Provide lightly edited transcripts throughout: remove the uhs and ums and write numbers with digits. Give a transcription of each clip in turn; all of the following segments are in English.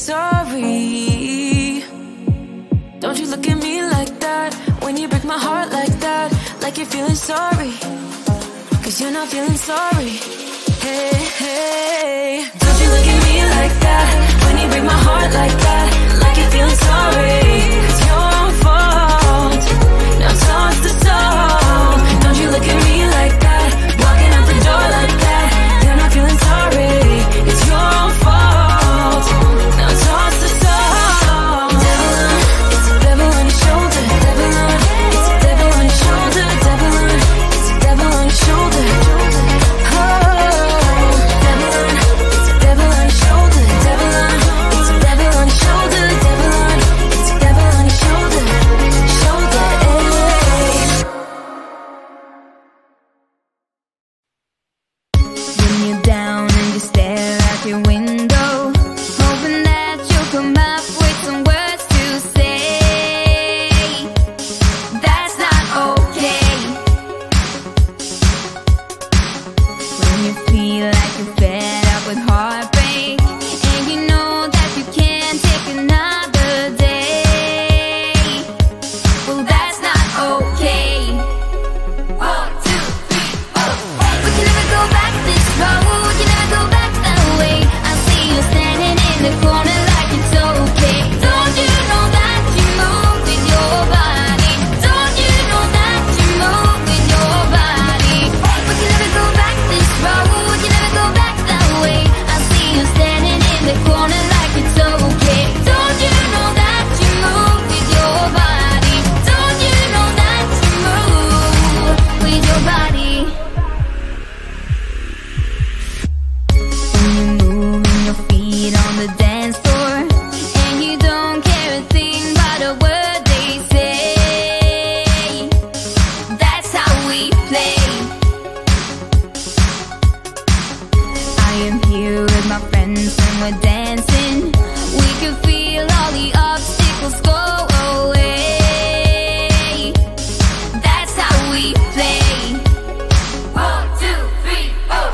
sorry. Don't you look at me like that when you break my heart like that, like you're feeling sorry, 'cause you're not feeling sorry. Hey, hey. Don't you look at me like that when you break my heart like that, like you're feeling sorry. It's your fault. Now toss the soul. Don't you look at me like that, walking out the door like that. You're not feeling sorry. It's your fault. Now toss the soul. Devil on, it's a devil on your shoulder. Devil on, it's a devil on your shoulder. Devil on, it's a devil on your shoulder. Oh, devil on, it's a devil on your shoulder. Devil on, it's a devil on your shoulder. Devil on, it's a devil on your shoulder. Shoulder, eh. When you're down and you stare out your window, hoping that you'll come up with some words to say. That's not okay. When you feel like you're fed up with heartbreak, and you know that you can't take another day. Well, that's not okay. 1, 2, 3, 4. We can never go back this road. You never go back that way. I see you standing in the corner like it's okay. Don't you know that you move with your body? Don't you know that you move with your body? We can never go back this road. You never go back that way. I see you standing in the corner like it's okay. Don't you know that you move with your body? Don't you know that you move with your body? When you're moving your feet on the dance floor, and you don't care a thing about a word they say. That's how we play. I am here with my friends and we're dancing. We can feel all the obstacles go away. That's how we play. 1, 2, 3, 4.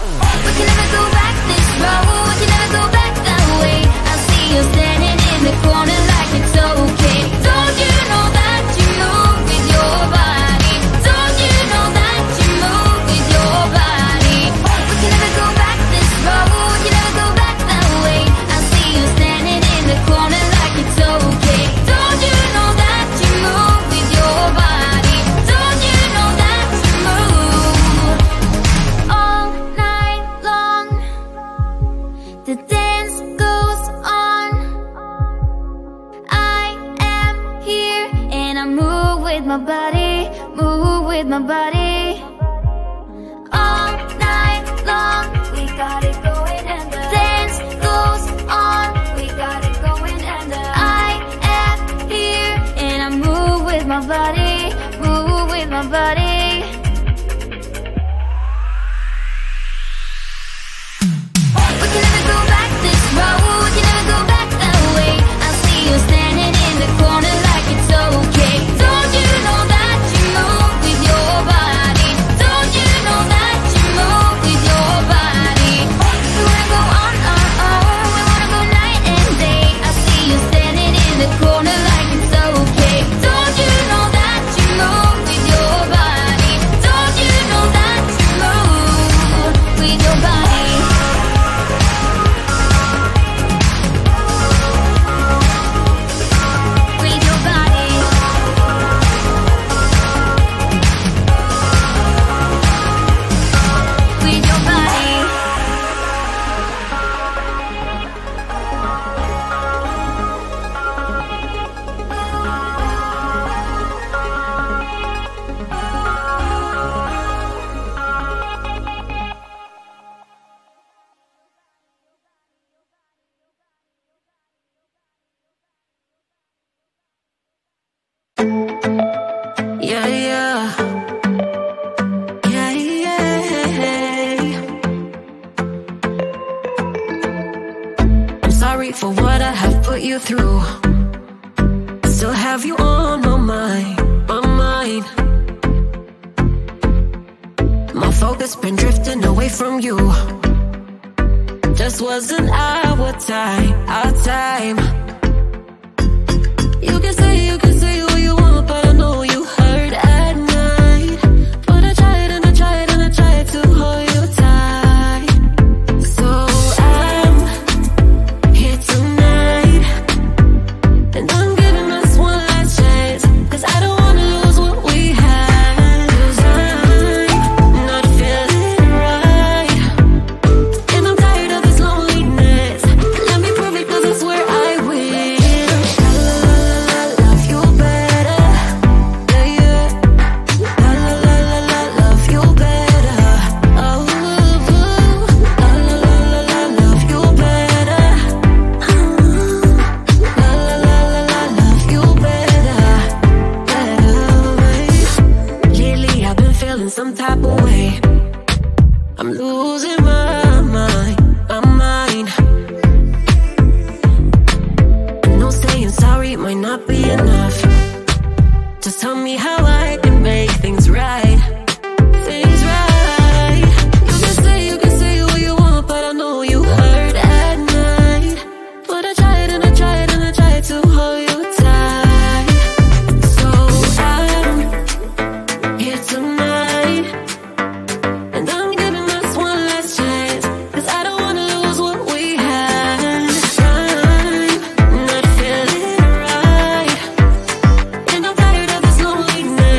We can never go back this road. You never go back that way. I see you standing in the corner like it's okay. Don't you know that you move with your body? Don't you know that you move with your body? We can never go back this road. You never go back that way. I see you standing in the corner like it's okay. Don't you know that you move with your body? Don't you know that you move all night long? The dance goes on. I am here and I move with my body, move with my body. All night long, we got it going and the dance goes on. We got it going and I am here and I move with my body, move with my body. We can never go back this road. You never go back that way. I see you standing in the corner like it's okay. Don't you know that you move with your body? Don't you know that you move with your body? We wanna go on our own. We wanna go night and day. I see you standing in the corner like it's okay. Don't you know that you move with your body? Don't you know that you move with your body? With your body. With your body. Yeah, yeah. Yeah, yeah. I'm sorry for what I have put you through. I still have you on my mind, my mind. My focus been drifting away from you. just wasn't our time, our time. You can say what you want, but I know you hurt at night. But I tried and I tried and I tried to hold you tight. So I'm here tonight, and I'm giving us one last chance, 'cause I don't wanna lose what we had. 'Cause I'm not feeling right, and I'm tired of this loneliness. Let me prove it, 'cause I swear I will. La la la la, love you better. Yeah, yeah. La la la la, love you better. Oh, la la la la, love you better. La la la la, love you better. Lately I've been feeling some type of way. I'm losing my mind, my mind. I know saying sorry might not be enough. Just tell me how I can make things right. Things right. You can say what you want, but I know you hurt at night. But I tried and I tried and I tried to hold you tight. So I'm here tonight, and I'm giving us one last chance, 'cause I don't wanna lose what we had. I'm not feeling right, and I'm tired of this loneliness.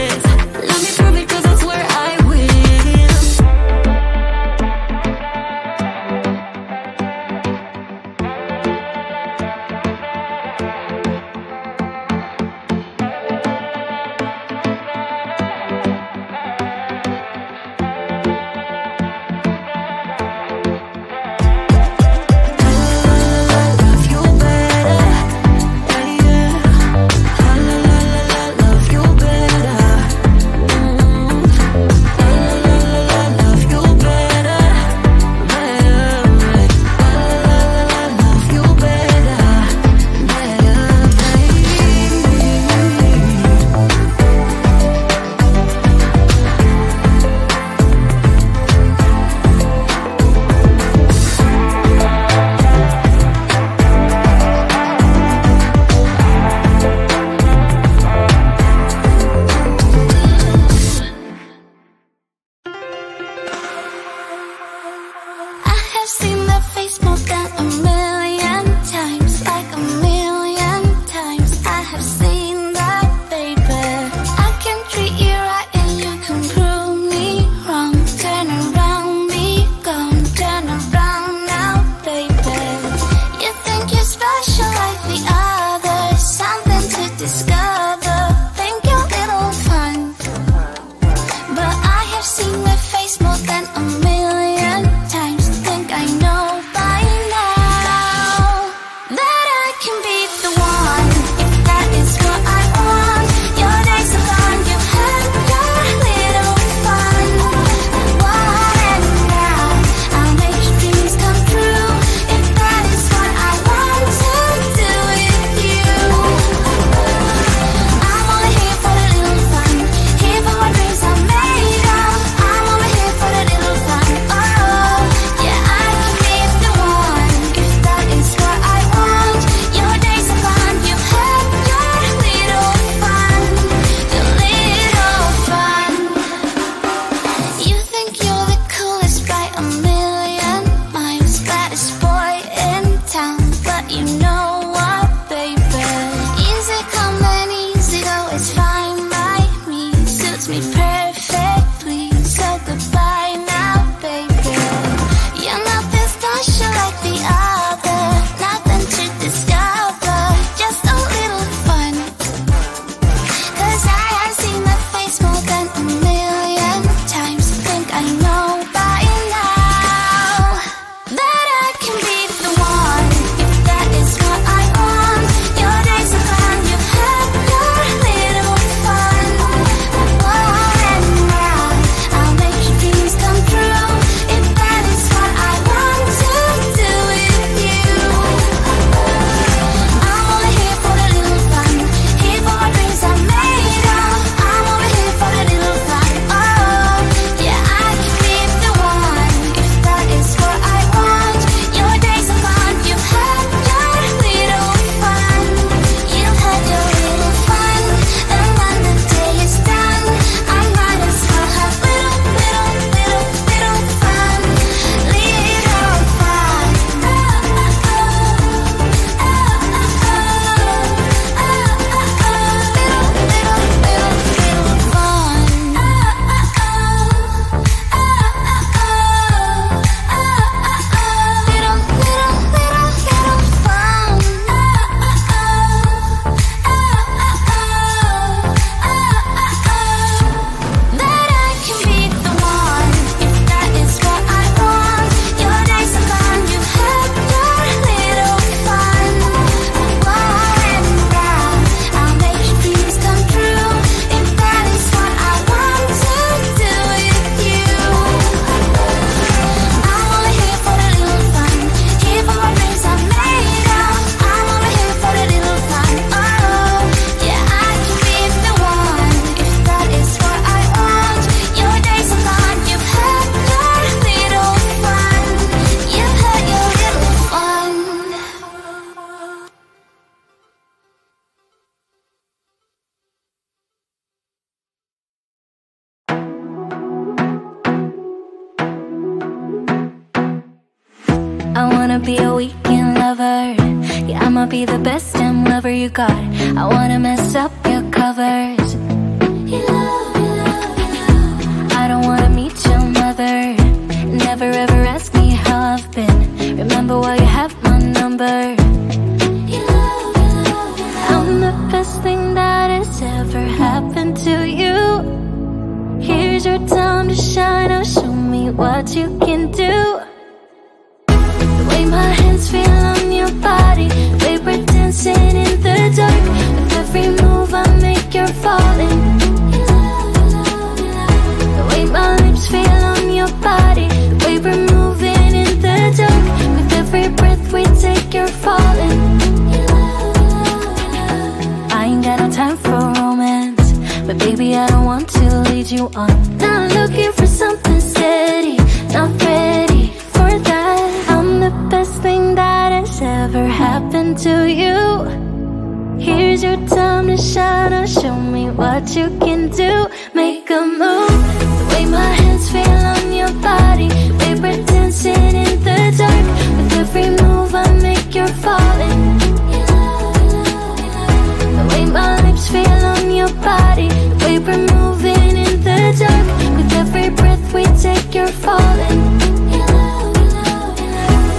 weekend lover. Yeah, I'ma be the best damn lover you got. I wanna mess up your covers. I don't wanna meet your mother. Never ever ask me how I've been. Remember why you have my number. I'm the best thing that has ever happened to you. Here's your time to shine. Now show me what you can do. The way my hands feel on your body, the way we're dancing in the dark. With every move I make, you're falling. The way my lips feel on your body, the way we're moving in the dark. With every breath we take, you're falling. I ain't got no time for romance, but baby I don't want to lead you on. Not looking for something steady, not ready for that. I'm the best thing that has ever happened to you. Here's your time to shine. Now show me what you can do. Make a move. The way my hands feel on your body, the way we're dancing in the dark. With every move I make, you're falling. The way my lips feel on your body, the way we're moving in the dark. With every breath we take, you're falling.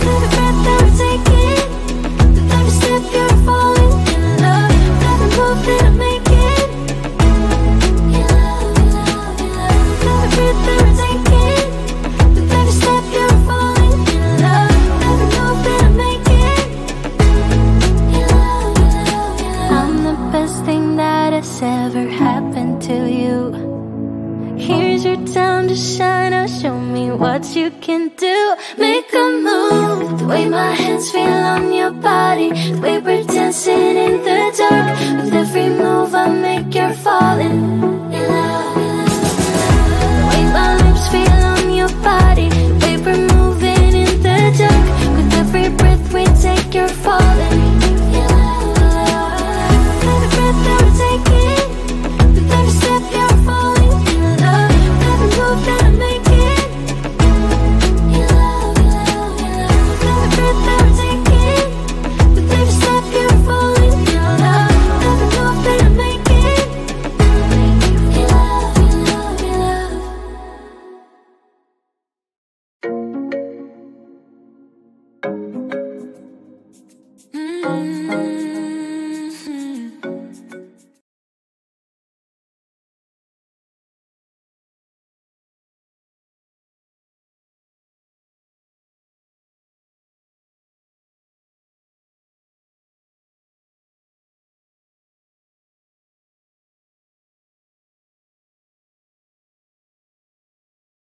Every breath that we're taking, with every step you're falling in love. With every move that I'm making, every breath that we're taking, with every step you're falling in love. With every move that I'm making, I'm the best thing that has ever happened to you. Here's your time to shine. Now show me what you can do. Make a move. The way my hands feel on your body, the way we're dancing in the dark.